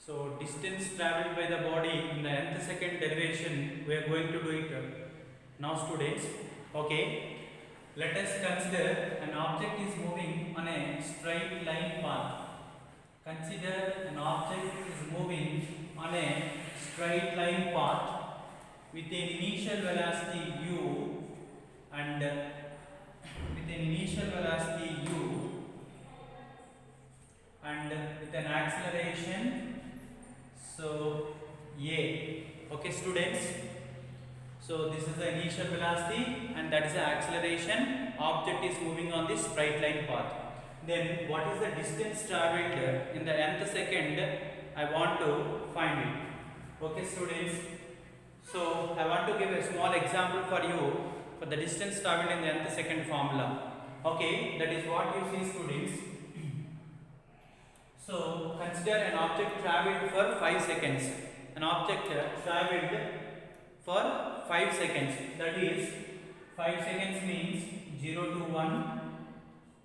So distance traveled by the body in the nth second derivation, we are going to do it now, students. Okay, let us consider an object is moving on a straight line path. Consider an object is moving on a straight line path with an initial velocity u and with an initial velocity u and with an acceleration so a. Okay, students, so this is the initial velocity and that is the acceleration. Object is moving on this straight line path. Then what is the distance traveled in the nth second? I want to find it. Okay, students, so I want to give a small example for you for the distance traveled in the nth second formula. Okay, that is what you see, students. So consider an object traveled for 5 seconds. An object traveled for 5 seconds. That is 5 seconds means 0 to 1,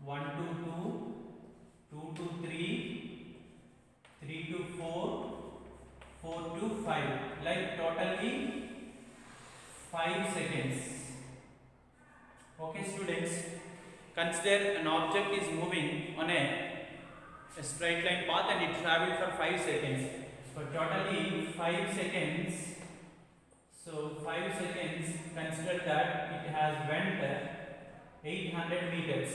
1 to 2, 2 to 3, 3 to 4, 4 to 5. Like totally 5 seconds. Okay, students. Consider an object is moving on a straight line path and it traveled for 5 seconds. So totally 5 seconds. So 5 seconds, consider that it has went 800 meters.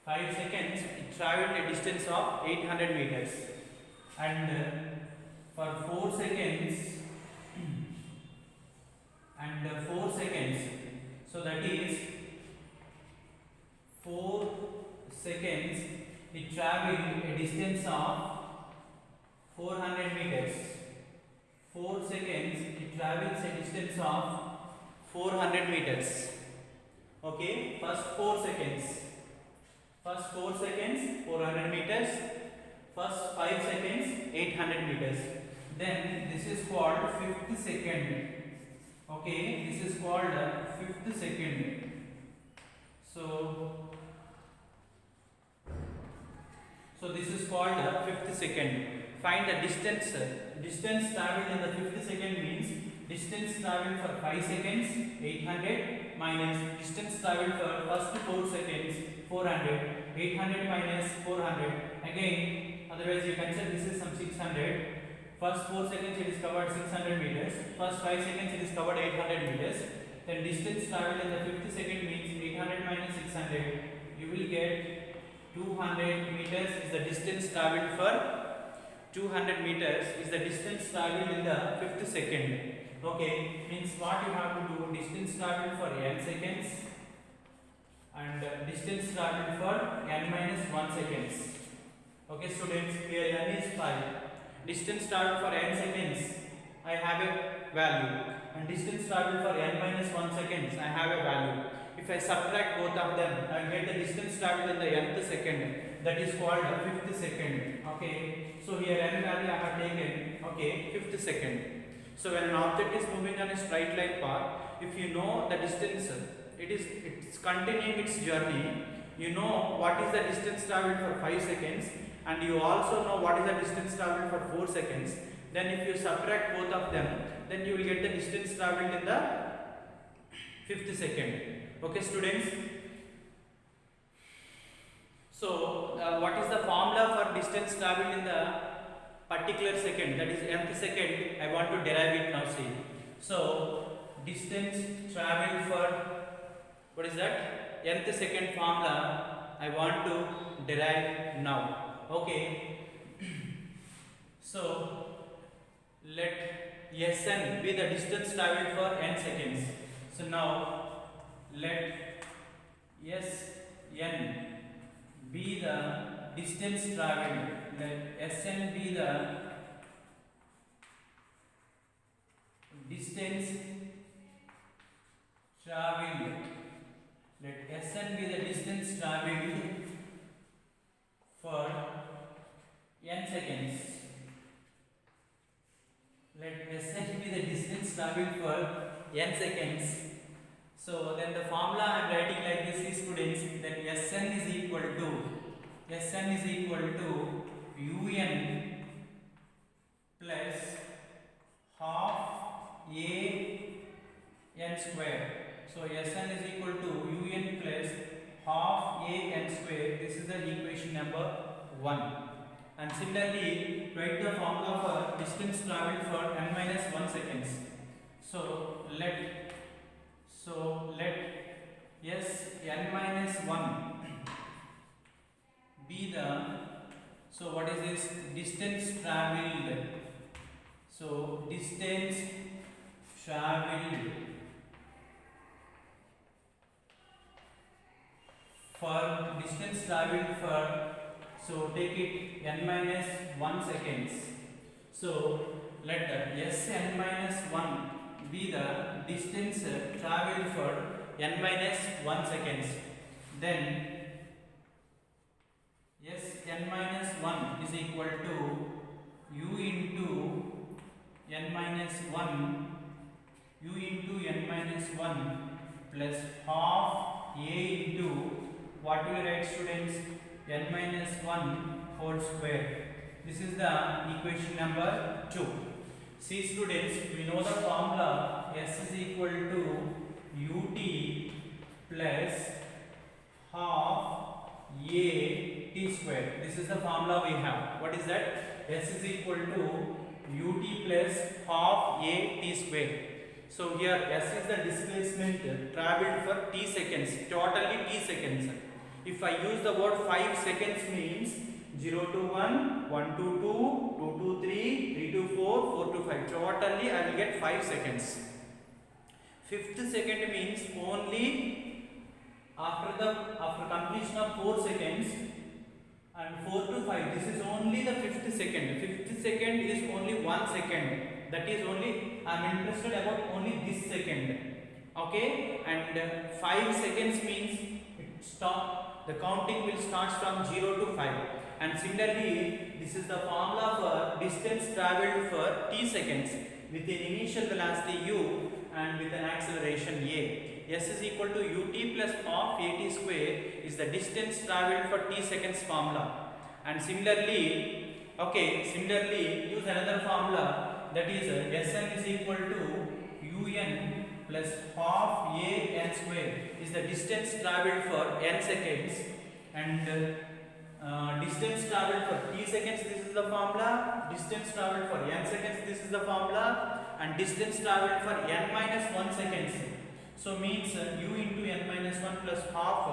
5 seconds, it traveled a distance of 800 meters. And for 4 seconds, and 4 seconds, so that is 4 seconds, it traveled a distance of 400 meters. 4 seconds, it travels a distance of 400 meters. Okay, first 4 seconds. First 4 seconds, 400 meters. First 5 seconds, 800 meters. Then this is called 5th second. Okay, this is called 5th second. So this is called 5th second. Find the distance. Distance traveled in the 5th second means distance traveled for 5 seconds 800 minus distance traveled for first 4 seconds 400. 800 minus 400. Again, otherwise you can say this is some 600. First 4 seconds it is covered 600 meters. First 5 seconds it is covered 800 meters. Then distance traveled in the 5th second means 800 minus 600. You will get 200 meters is the distance traveled for 200 meters is the distance traveled in the 5th second. Okay, means what you have to do, distance traveled for n seconds and distance traveled for n minus 1 seconds. Okay, students, here n is 5. Distance traveled for n seconds, I have a value, and distance traveled for n minus 1 seconds, I have a value. If I subtract both of them, I get the distance traveled in the nth second. That is called 5th second. Okay, so here n value I have taken. Okay, 5th second. So when an object is moving on a straight line path, if you know the distance, it's continuing its journey. You know what is the distance traveled for 5 seconds, and you also know what is the distance traveled for 4 seconds. Then if you subtract both of them, then you will get the distance traveled in the 5th second. Okay, students. So what is the formula for distance traveled in the particular second, that is nth second? I want to derive it now. See, so distance traveled for, what is that, nth second formula I want to derive now. Okay, so let Sn be the distance traveled for n seconds. So now let Sn be the distance traveled. Let Sn be the distance traveled. Let Sn be the distance traveled for n seconds. Let Sn be the distance traveled for n seconds. So then the formula I am writing like this is, students, then Sn is equal to un square. So Sn is equal to un plus half a n square. This is the equation number 1. And similarly, write the formula for distance traveled for n minus 1 seconds. So let n minus 1 be the, so what is this, distance traveled. So distance traveled for, so take it n minus 1 seconds. So let Sn minus 1 be the distance traveled for n minus 1 seconds. Then Sn minus 1 is equal to u into n minus 1 plus half a into, what will you write, students? N minus 1 whole square. This is the equation number 2. See students, we know the formula S is equal to ut plus half a t square. This is the formula we have. What is that? S is equal to ut plus half a t square. So here S is the displacement traveled for t seconds, totally t seconds. If I use the word 5 seconds means 0 to 1, 1 to 2, 2 to 3, 3 to 4, 4 to 5. Totally I will get 5 seconds. Fifth second means only after completion of 4 seconds, and 4 to 5. This is only the fifth second. Fifth second is only 1 second. That is only, I am interested about only this second. Okay, and 5 seconds means it stop. The counting will start from 0 to 5. And similarly, this is the formula for distance traveled for t seconds with an initial velocity u and with an acceleration a. S is equal to ut plus half at square is the distance traveled for t seconds formula. And similarly, use another formula, that is Sn is equal to un plus half a n square is the distance traveled for n seconds, and distance traveled for t seconds, this is the formula, distance traveled for n seconds, this is the formula, and distance traveled for n minus 1 seconds. So means u into n minus 1 plus half a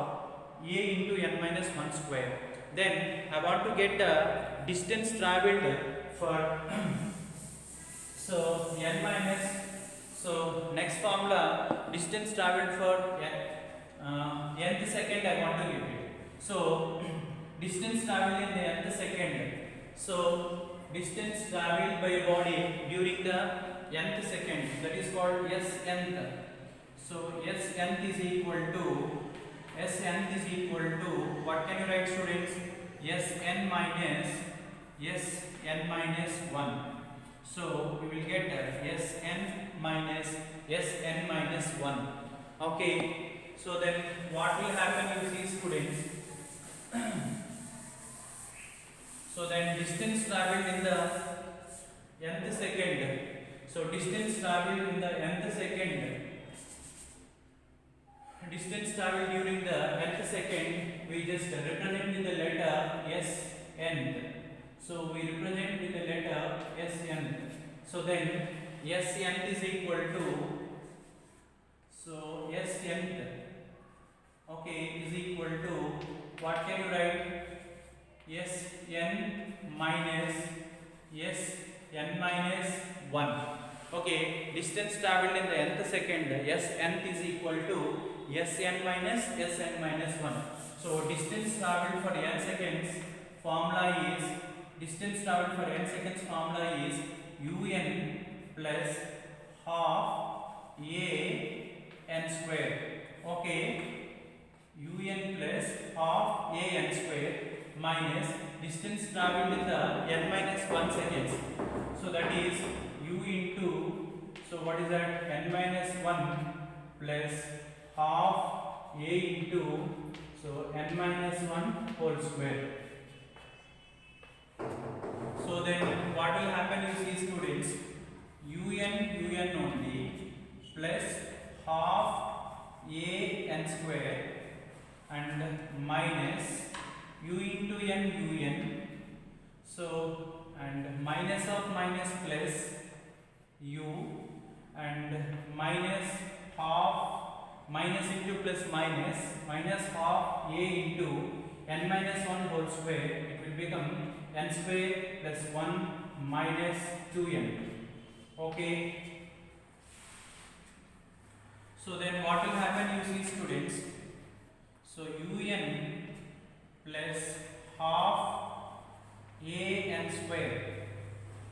into n minus 1 square. Then I want to get the distance traveled for so n minus, so next formula, distance traveled for nth second I want to give it. So distance traveled in the nth second. So distance traveled by a body during the nth second, that is called Snth. So Snth is equal to what can you write, students? Sn minus 1. So we will get Sn minus 1. Okay. So then what will happen, you see, students? So then distance traveled in the nth second. So distance traveled in the nth second. Distance traveled during the nth second, we just represent with the letter Sn. So we represent with the letter Sn. So then Sn is equal to, so Sn, okay, is equal to, what can you write? Sn minus 1. Okay, distance traveled in the nth second, Sn is equal to Sn minus 1. So distance traveled for n seconds formula is, distance traveled for n seconds formula is un plus half a n square. Okay, un plus half a n square minus distance traveled in the n minus 1 seconds. So that is u into, so what is that, n minus 1 plus half a into, so n minus 1 whole square. So then what will happen, you see, students? un only plus half minus u into n un. So and minus of minus plus u and minus half minus into plus minus minus half a into n minus 1 whole square. It will become n square plus 1 minus 2n. Okay. So then what will happen, you see students? So un plus half a n square.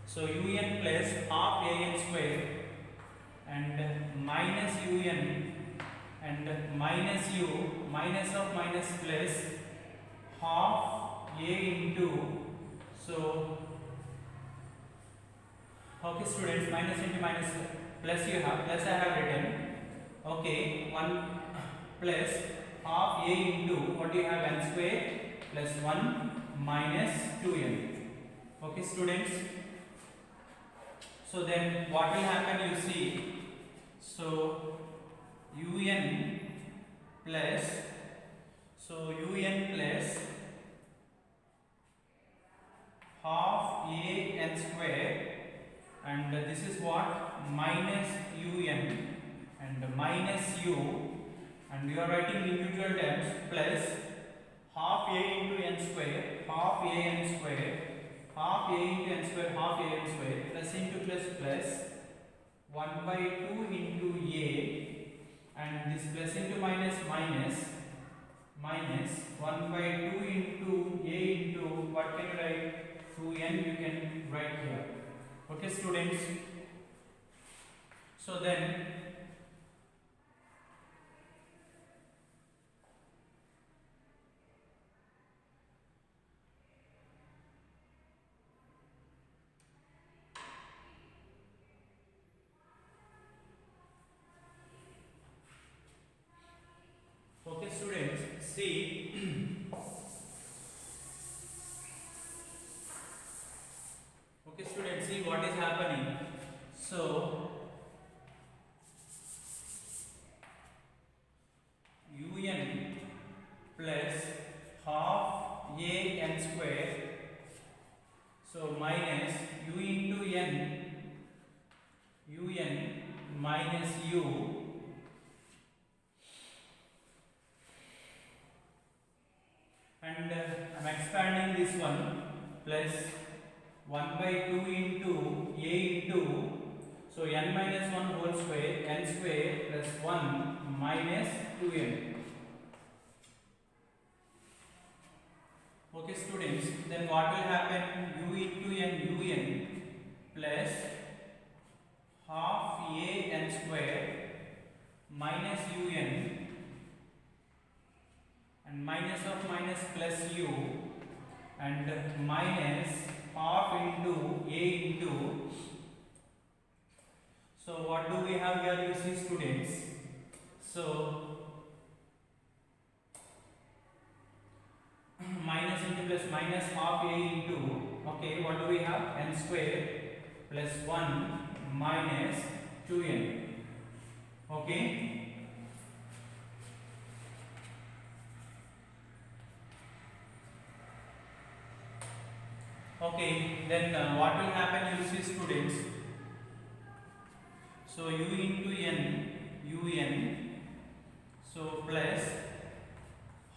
So un plus half a n square and minus un and minus u minus of minus plus half a into, so okay students, minus into minus plus, you have plus I have written. Okay, 1 plus half a into what you have, n square plus 1 minus 2n. Okay students, so then what will happen, you see? So un plus, so un plus half a n square and this is what, minus un and minus u, and we are writing individual terms, plus half a into n square, half a n square, half a into n square, half a n square, plus into plus plus 1 by 2 into a, and this plus into minus minus minus 1 by 2 into a into what can you write, 2n you can write here. Okay students, so then okay students, see okay students, see what is happening. So un plus half a n square, so minus u into n, un minus u, and I'm expanding this one, plus 1 by 2 into a into, so n minus 1 whole square, n square plus 1 minus 2n. Okay students, then what will happen, u into n un plus half a n square minus un and minus of minus plus u and minus half into a into, so what do we have here, you see students? So minus into plus minus half a into, okay, what do we have, n square plus 1 minus 2n. Okay, okay, then what will happen, you see students? So u into n un, so plus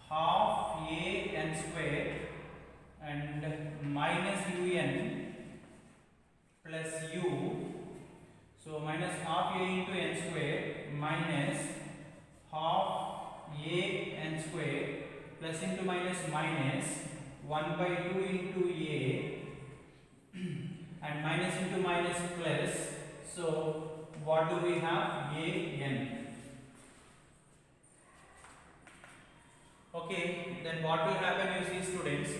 half a n square and minus un plus u, so minus half a into n square minus half a n square plus into minus minus 1 by 2 into a and minus into minus plus, so what do we have, a n. Okay, then what will happen, you see students?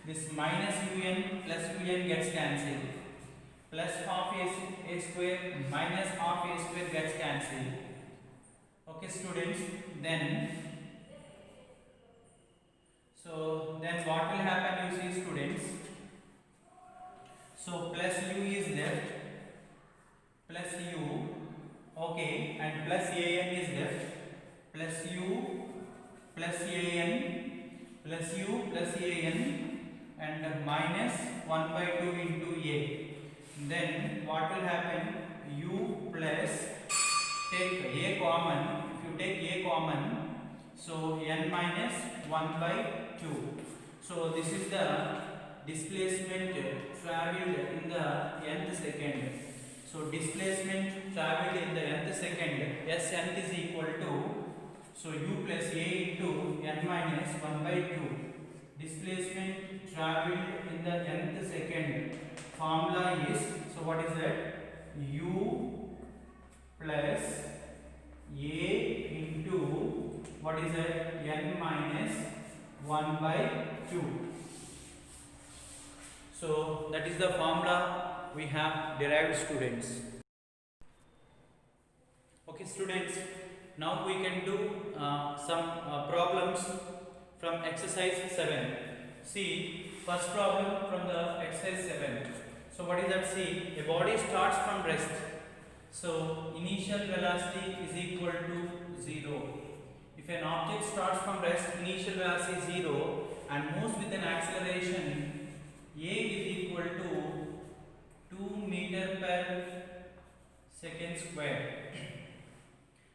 This minus un plus un gets cancelled, plus half a square minus half a square gets cancelled. Okay students, then so then what will happen, you see students? So plus u is left, plus u, okay, and plus an is left, plus u plus an minus 1 by 2 into a. Then what will happen? U plus, take a common. If you take a common, so n minus 1 by 2. So this is the displacement travelled in the nth second. So displacement travelled in the nth second, Sn is equal to, so u plus a into n minus 1 by 2. Displacement travelled in the nth second formula is, so what is that? U plus a into, what is that? N minus 1 by 2. So that is the formula we have derived, students. Okay students, now we can do some problems from exercise 7. See, first problem from the exercise 7. So what is that? See, a body starts from rest. So initial velocity is equal to 0. If an object starts from rest, initial velocity is 0 and moves with an acceleration a is equal to 2 meter per second square.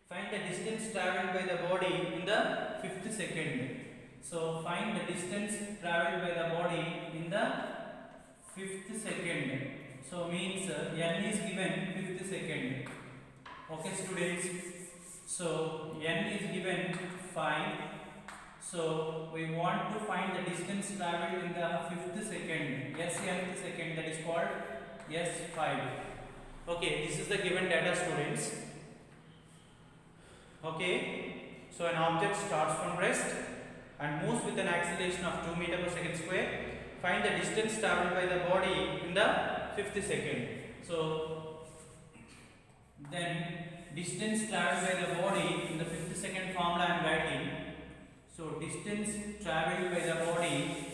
Find the distance travelled by the body in the 5th second. So find the distance travelled by the body in the 5th second. So means n is given 5th second. Okay students. So n is given 5. So we want to find the distance travelled in the 5th second. Nth second, that is called S5. Okay, this is the given data, students. Okay, so an object starts from rest and moves with an acceleration of 2 meter per second square. Find the distance travelled by the body in the 5th second. So then distance travelled by the body in the 5th second formula I am writing. So distance travelled by the body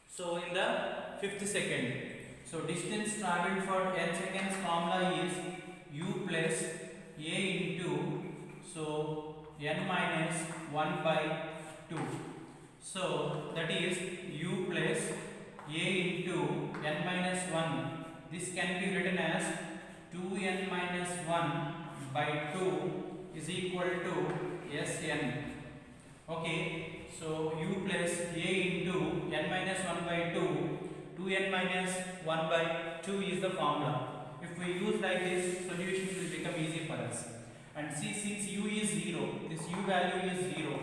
so in the 5th second. So distance travelled for n seconds formula is u plus a into, so n minus 1 by 2. So that is u plus a into n minus 1. This can be written as 2n minus 1 by 2 is equal to Sn. Okay, so u plus a into n minus 1 by 2, 2n minus 1 by 2 is the formula. If we use like this, solution will become easy for us. And see, since u is 0, this u value is 0,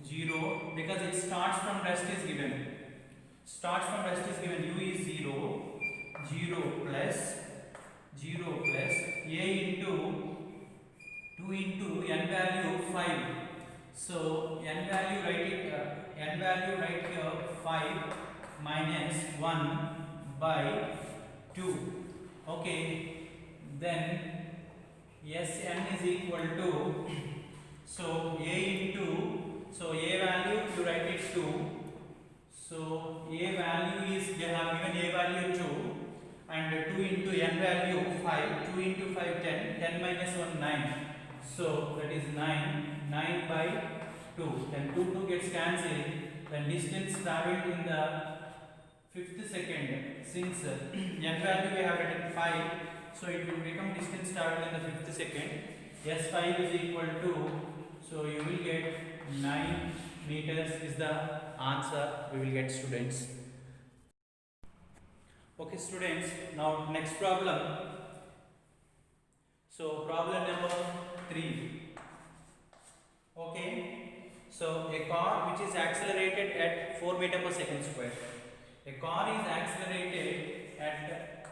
0 because it starts from rest is given. Starts from rest is given, u is 0, 0 plus a into 2 into n value 5. So n value write here 5 minus 1 by 2. Okay, then Sn is equal to, so a into, so a value you write it 2. So a value is, they have given a value 2 and 2 into n value 5, 2 into 5 10, 10 minus 1 9. So that is 9 by 2. Then 2 gets cancelled. Then distance travelled in the 5th second, since n value we have written 5, so it will become distance travelled in the 5th second. S5 is equal to, so you will get 9 meters is the answer we will get, students. Okay students, now next problem. So problem number 3. Okay, so a car which is accelerated at 4 meter per second square. A car is accelerated at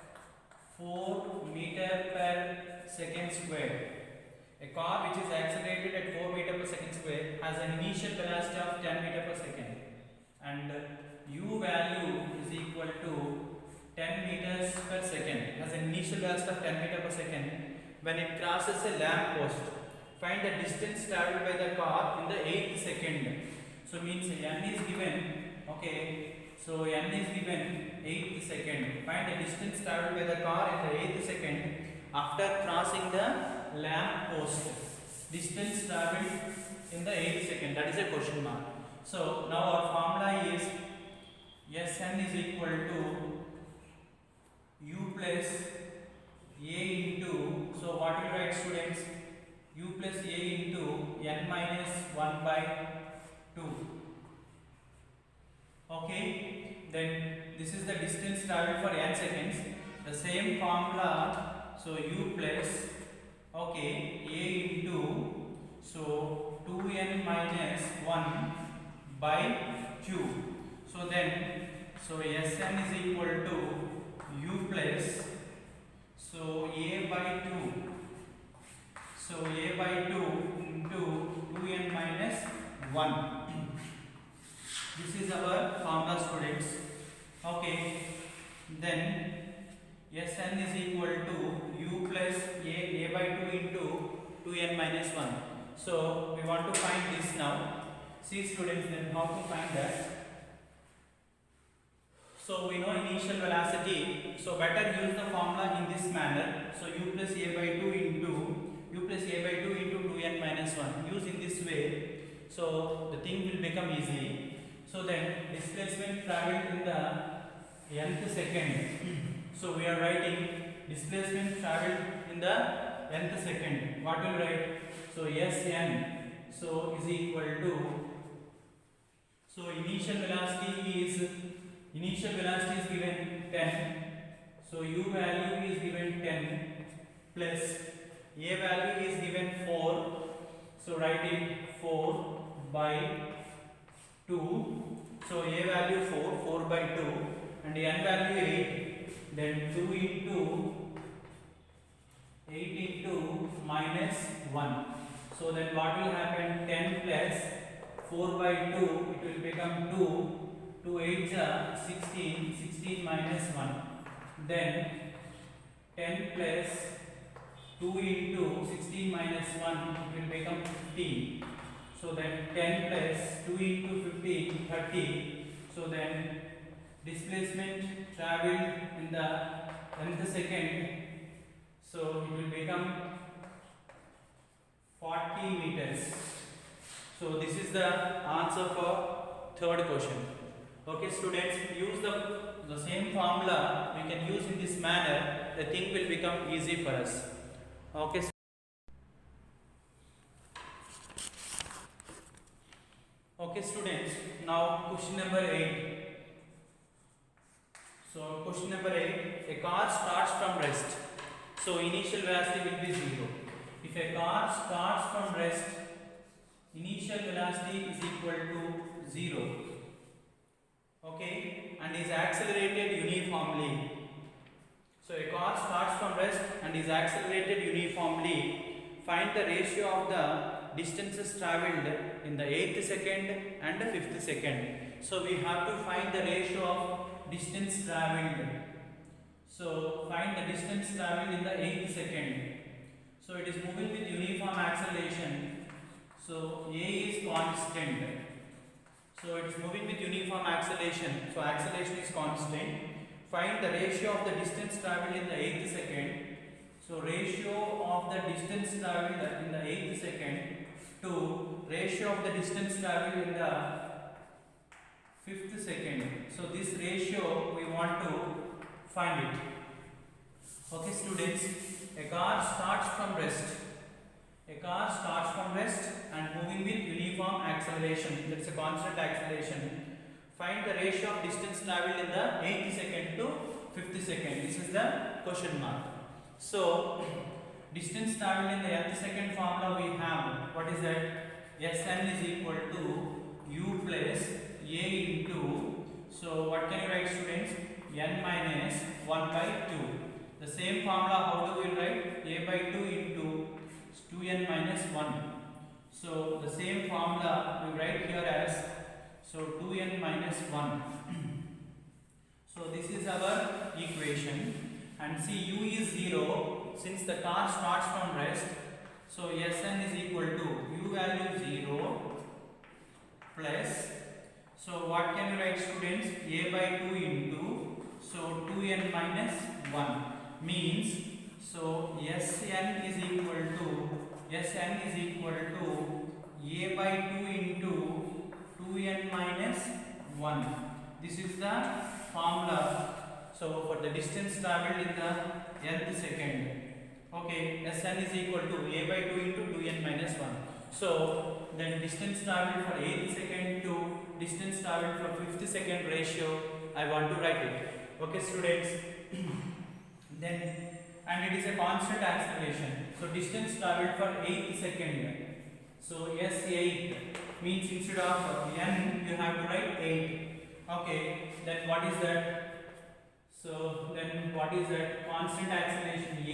4 meter per second square. A car which is accelerated at 4 meter per second square has an initial velocity of 10 meter per second and u value is equal to 10 meters per second. Has an initial velocity of 10 meter per second when it crosses a lamp post. Find the distance travelled by the car in the 8th second. So means n is given. Okay, so n is given 8th second. Find the distance travelled by the car in the 8th second after crossing the lamp post. Distance travelled in the 8th second, that is a question mark. So now our formula is Sn is equal to u plus a into, so what will write students, u plus a into n minus 1 by 2. Okay, then this is the distance traveled for n seconds. The same formula, so u plus, okay, a into, so 2n minus 1 by q. So then, so Sn is equal to u plus, so a by 2, so a by 2 into 2n minus 1. This is our formula, students. Okay, then Sn is equal to u plus a by 2 into 2n minus 1. So we want to find this now. See students, then how to find that. So we know initial velocity, so better use the formula in this manner. So u plus a by 2 into 2n minus 1. Use in this way, so the thing will become easy. So then displacement traveled in the nth second. So we are writing displacement traveled in the nth second. What will write? So Sn, so is equal to, so initial velocity is given 10. So u value is given 10 plus a value is given 4. So write it 4 by 2. So a value 4 by 2, and n value 8. Then 2 into 8 into minus 1. So then what will happen? 10 plus 4 by 2, it will become 2. 2 8 is 16. 16 minus 1. Then 10 plus 2 into 16 minus 1, it will become 15. So then 10 plus 2 into 15, 30. So then displacement traveled in the nth second, so it will become 40 meters. So this is the answer for third question. Okay students, use the same formula we can use in this manner, the thing will become easy for us. Okay. Okay students, now question number 8. So question number 8, a car starts from rest. So initial velocity will be 0. If a car starts from rest, initial velocity is equal to 0. Okay, and is accelerated uniformly. So a car starts from rest and is accelerated uniformly. Find the ratio of the distances travelled in the 8th second and the 5th second. So we have to find the ratio of distance travelled. So find the distance travelled in the 8th second. So it is moving with uniform acceleration. So a is constant. So it is moving with uniform acceleration. So acceleration is constant. Find the ratio of the distance travelled in the 8th second. So ratio of the distance travelled in the 8th second to ratio of the distance travelled in the 5th second. So this ratio we want to find it. Okay students, a car starts from rest. A car starts from rest and moving with uniform acceleration. That's a constant acceleration. Find the ratio of distance travelled in the 8th second to 5th second. This is the question mark. So distance travelled in the nth second formula we have. What is that? Sn is equal to u plus a into. So what can you write students? N minus 1 by 2. The same formula, how do we write? A by 2 into 2n minus 1. So the same formula we write here as, so 2n minus 1. So this is our equation, and see u is 0 since the car starts from rest. So Sn is equal to u value 0 plus, so what can you write students? A by 2 into, so 2n minus 1 means, so Sn is equal to a by 2 into 2n minus 1. This is the formula. So for the distance traveled in the nth second. Okay, Sn is equal to a by 2 into 2n minus 1. So then distance traveled for 8th second to distance traveled for 5th second ratio, I want to write it. Okay students. Then and it is a constant acceleration. So distance traveled for 8th second. So S8 means instead of n you have to write 8. Okay, then what is that? So then what is that? Constant acceleration a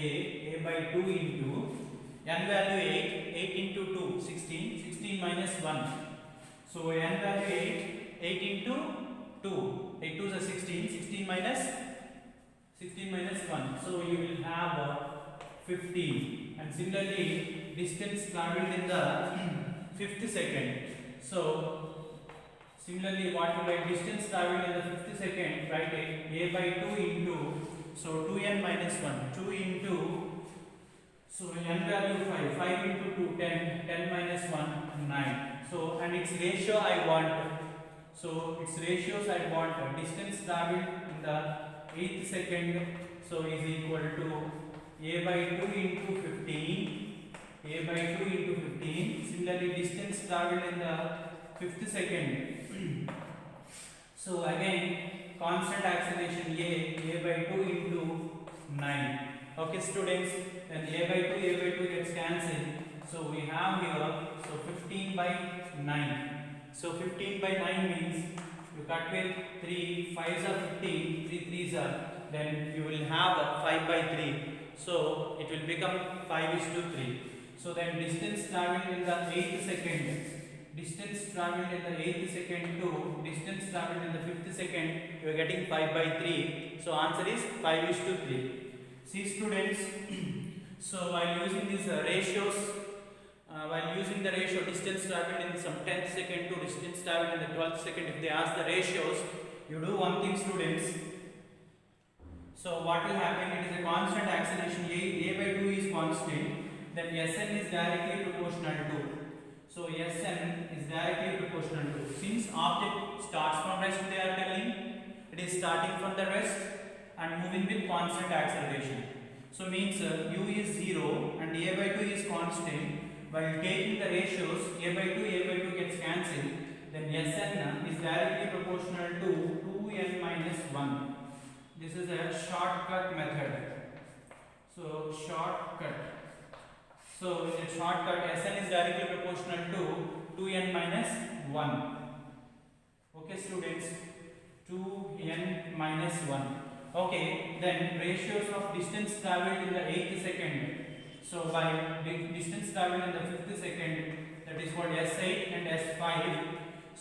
by 2 into n value 8 into 2 16 minus 1. So n value 8 into 2 8 to the 16 minus 1. So you will have 15. And similarly distance travelled in the 5th second. So similarly, what you write distance travelled in the 5th second, write a by 2 into, so 2n minus 1, 2 into, so n value 5 into 2, 10 minus 1, 9. So, and its ratio I want, so its ratios I want, distance travelled in the 8th second, so is equal to a by 2 into 15, a by 2 into 15, similarly distance travelled in the 5th second. So again constant acceleration a by 2 into 9. Okay students, then a by 2 gets cancelled. So we have here, so 15 by 9. So 15 by 9 means you cut with 3 5s are 15, 3 3s are, then you will have 5 by 3. So it will become 5:3. So then distance travelled in the 8th second, distance travelled in the 8th second to distance travelled in the 5th second, you are getting 5 by 3. So answer is 5:3. See students, so while using these ratios, while using the ratio distance travelled in some 10th second to distance travelled in the 12th second, if they ask the ratios, you do one thing students. So what will happen, it is a constant acceleration, a by 2 is constant, then Sn is directly proportional to. So Sn is directly proportional to. Since object starts from rest, they are telling it is starting from the rest and moving with constant acceleration. So means u is 0 and a by 2 is constant. While taking the ratios, a by 2 gets cancelled. Then Sn is directly proportional to 2n minus 1. This is a shortcut method. So shortcut. So in a shortcut, Sn is directly proportional to 2n minus 1. Okay students, 2n minus 1. Okay, then ratios of distance travelled in the 8th second. So by distance travelled in the 5th second, that is called S8 and S5.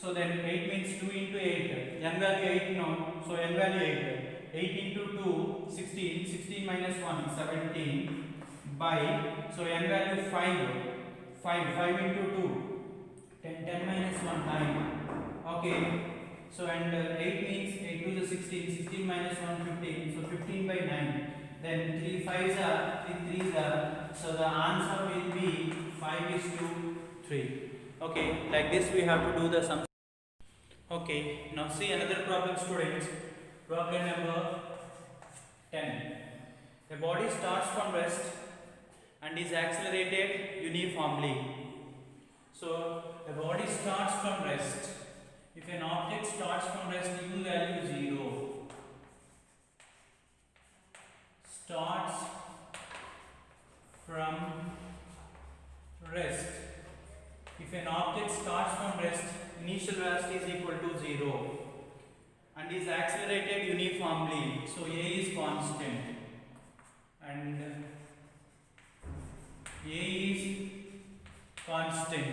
So then 8 means 2 into 8. N value 8 no. So n value 8. 8 into 2, 16. 16 minus 1, 17. By, so n value 5 into 2, 10 minus 1, 9. Okay, so and 8 means 8 to the 16 minus 1, 15, so 15 by 9. Then 3 5s are, 3 3s are, so the answer will be 5:3. Okay, like this we have to do the sum. Okay, now see another problem students. Problem number 10. A body starts from rest and is accelerated uniformly. So a body starts from rest. If an object starts from rest, u value 0. Starts from rest. If an object starts from rest, initial velocity is equal to 0 and is accelerated uniformly. So a is constant and a is constant.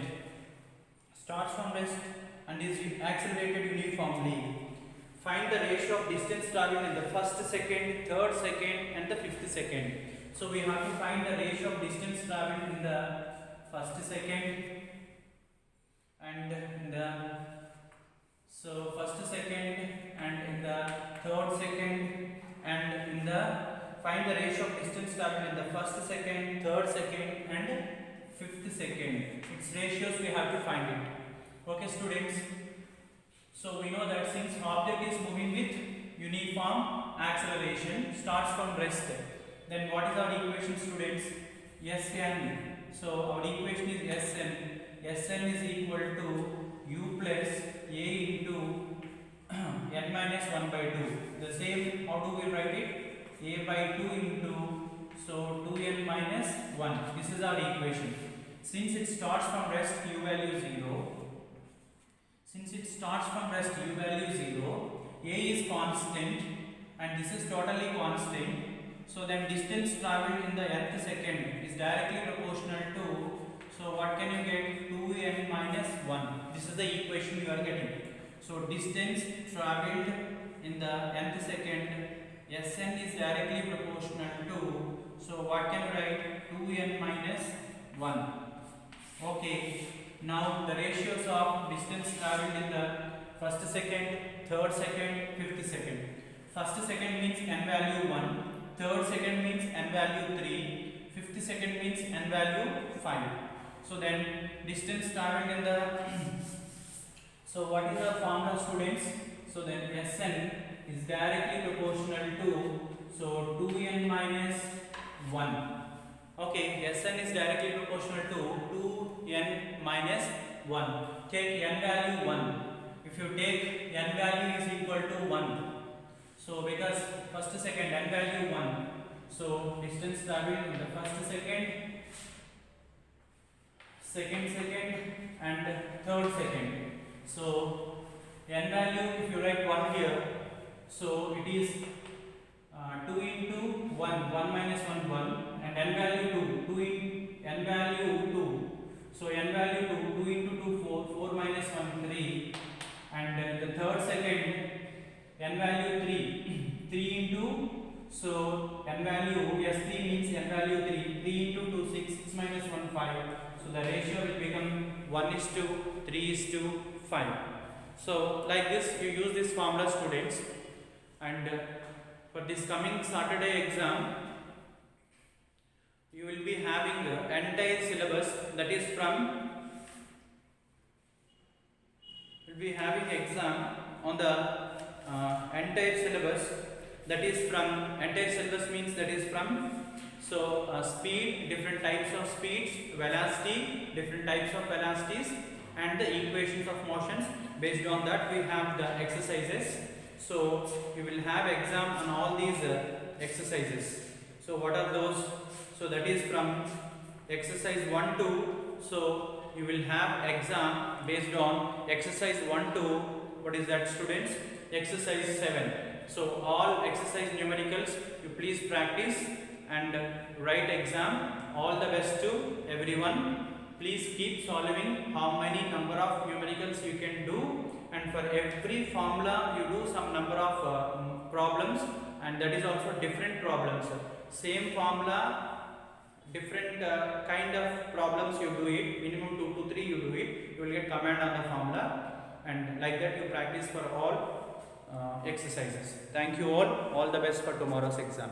Starts from rest and is accelerated uniformly. Find the ratio of distance travelled in the 1st second, 3rd second and the 5th second. So we have to find the ratio of distance travelled in the 1st second and in the 1st second and in the 3rd second and in the, find the ratio of distance travelled in the 1st second, 3rd second and 5th second. Its ratios we have to find it. Okay students. So we know that since object is moving with uniform acceleration, starts from rest, then what is our equation, students? Sn. So our equation is Sn. Sn is equal to u plus a into n minus 1 by 2. The same, how do we write it? A by 2 into, so 2n minus 1. This is our equation. Since it starts from rest, u value 0. Since it starts from rest, u value 0, a is constant and this is totally constant. So then distance travelled in the nth second is directly proportional to, so what can you get? 2n minus 1. This is the equation you are getting. So distance travelled in the nth second, Sn is directly proportional to, so what can you write? 2n minus 1. Okay. Now the ratios of distance travelled in the first second, third second, fifth second. First second means n value 1, third second means n value 3, fifth second means n value 5. So then distance travelled in the so what is the formula, students? So then Sn is directly proportional to, so 2n minus 1. Okay, Sn is directly proportional to 2n minus 1. Take n value 1. If you take n value is equal to 1. So because first second n value 1. So distance travelled in the first second, second and third second. So n value, if you write 1 here, so it is 2 into 1, 1 minus 1, 1, and n value 2, 2 in n value 2. So n value 2, 2 into 2, 4, 4 minus 1, 3, and the third second n value 3, 3 into, so n value, S3 means n value 3, 3 into 2, 6, 6 minus 1, 5. So the ratio will become 1:3:5. So like this you use this formula, students, and for this coming Saturday exam you will be having the entire syllabus, that is from, will be having exam on the entire syllabus, that is from, entire syllabus means that is from, so speed, different types of speeds, velocity, different types of velocities, and the equations of motions. Based on that we have the exercises. So you will have exam on all these exercises. So what are those? So that is from exercise 1 to, so you will have exam based on exercise 1 to, what is that, students? Exercise 7. So all exercise numericals you please practice and write exam. All the best to everyone. Please keep solving how many number of numericals you can do, and for every formula you do some number of problems, and that is also different problems. Same formula, different kind of problems you do it, minimum 2 to 3 you do it, you will get command on the formula, and like that you practice for all exercises. Thank you all the best for tomorrow's exam.